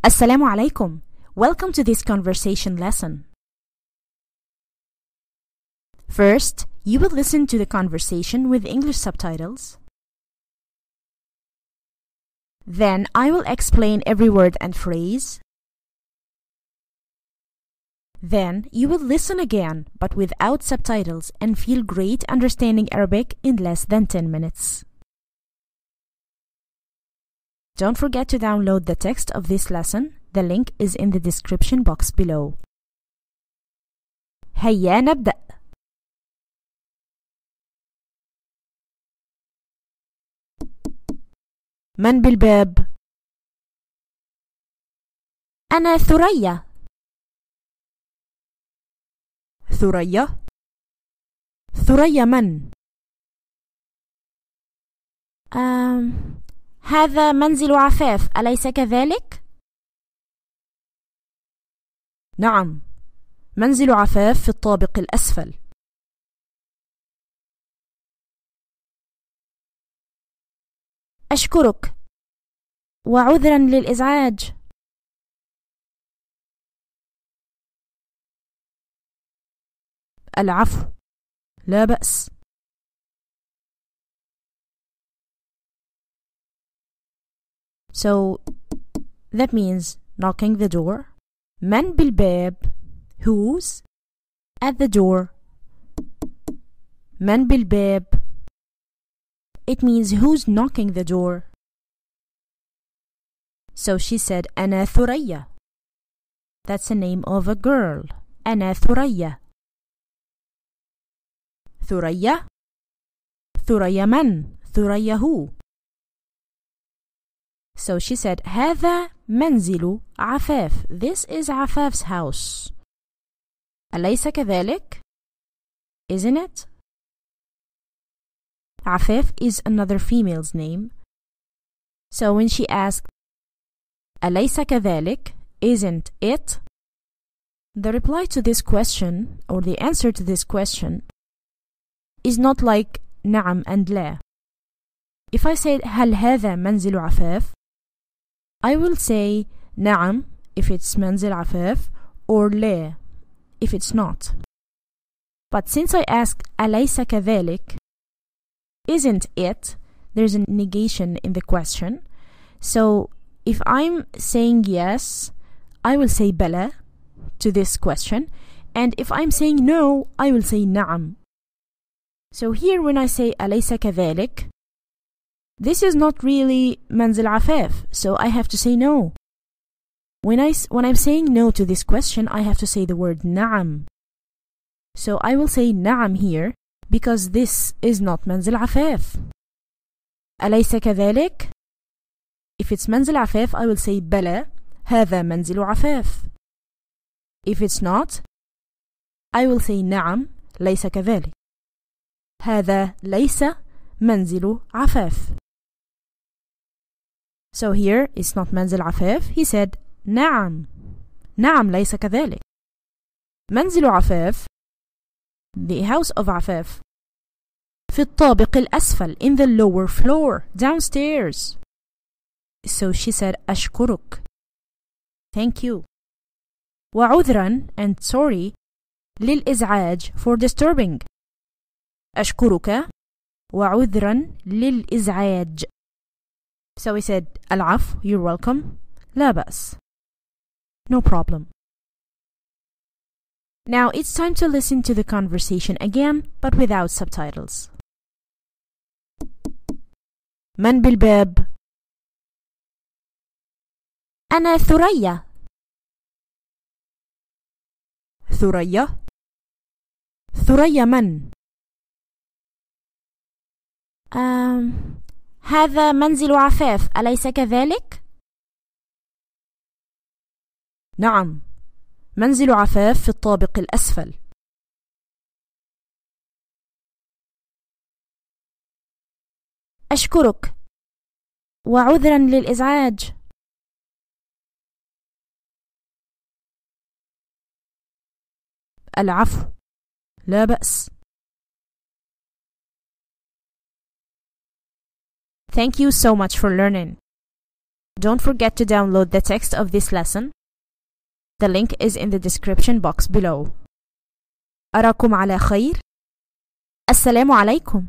Assalamu alaikum. Welcome to this conversation lesson. First, you will listen to the conversation with English subtitles. Then I will explain every word and phrase. Then you will listen again but without subtitles and feel great understanding Arabic in less than 10 minutes. Don't forget to download the text of this lesson. The link is in the description box below. هيا نبدأ. من بالباب؟ أنا ثريا. ثريا؟ ثريا من؟ هذا منزل عفاف، أليس كذلك؟ نعم، منزل عفاف في الطابق الأسفل. أشكرك وعذرا للإزعاج. العفو، لا بأس. So that means knocking the door. من بالباب, who's at the door. من بالباب, it means who's knocking the door. So she said أنا ثريا. That's the name of a girl. أنا ثريا. ثريا. ثريا من? ثريا who? So she said هذا منزل عفاف. This is عفاف's house. أليس كذلك? Isn't it? عفاف is another female's name. So when she asked أليس كذلك? Isn't it? The reply to this question or the answer to this question is not like نعم and لا. If I said هل هذا منزل عفاف, I will say نعم if it's منزل عفاف or لا if it's not. But since I asked أليس كذلك, isn't it, there's a negation in the question. So if I'm saying yes, I will say بلى to this question, and if I'm saying no, I will say نعم. So here when I say أليس كذلك, this is not really منزل عفاف, so I have to say no. When I'm saying no to this question, I have to say the word نعم. So I will say نعم here because this is not منزل عفاف. أليس كذلك? If it's منزل عفاف, I will say بلى هذا منزل عفاف. If it's not, I will say نعم ليس كذلك. هذا ليس منزل عفاف. So here it's not منزل عفاف. He said نعم. نعم ليس كذلك. منزل عفاف, the house of عفاف, في الطابق الأسفل, in the lower floor, downstairs. So she said أشكرك. Thank you. وعذرا and sorry للإزعاج for disturbing. أشكرك وعذرا للإزعاج. So he said العفو, you're welcome. لا بأس. No problem. Now it's time to listen to the conversation again but without subtitles. من بالباب؟ أنا ثريا. ثريا؟ ثريا من؟ هذا منزل عفاف، أليس كذلك؟ نعم، منزل عفاف في الطابق الأسفل. أشكرك وعذرا للإزعاج. العفو، لا بأس. Thank you so much for learning. Don't forget to download the text of this lesson. The link is in the description box below. أراكم على خير. السلام عليكم.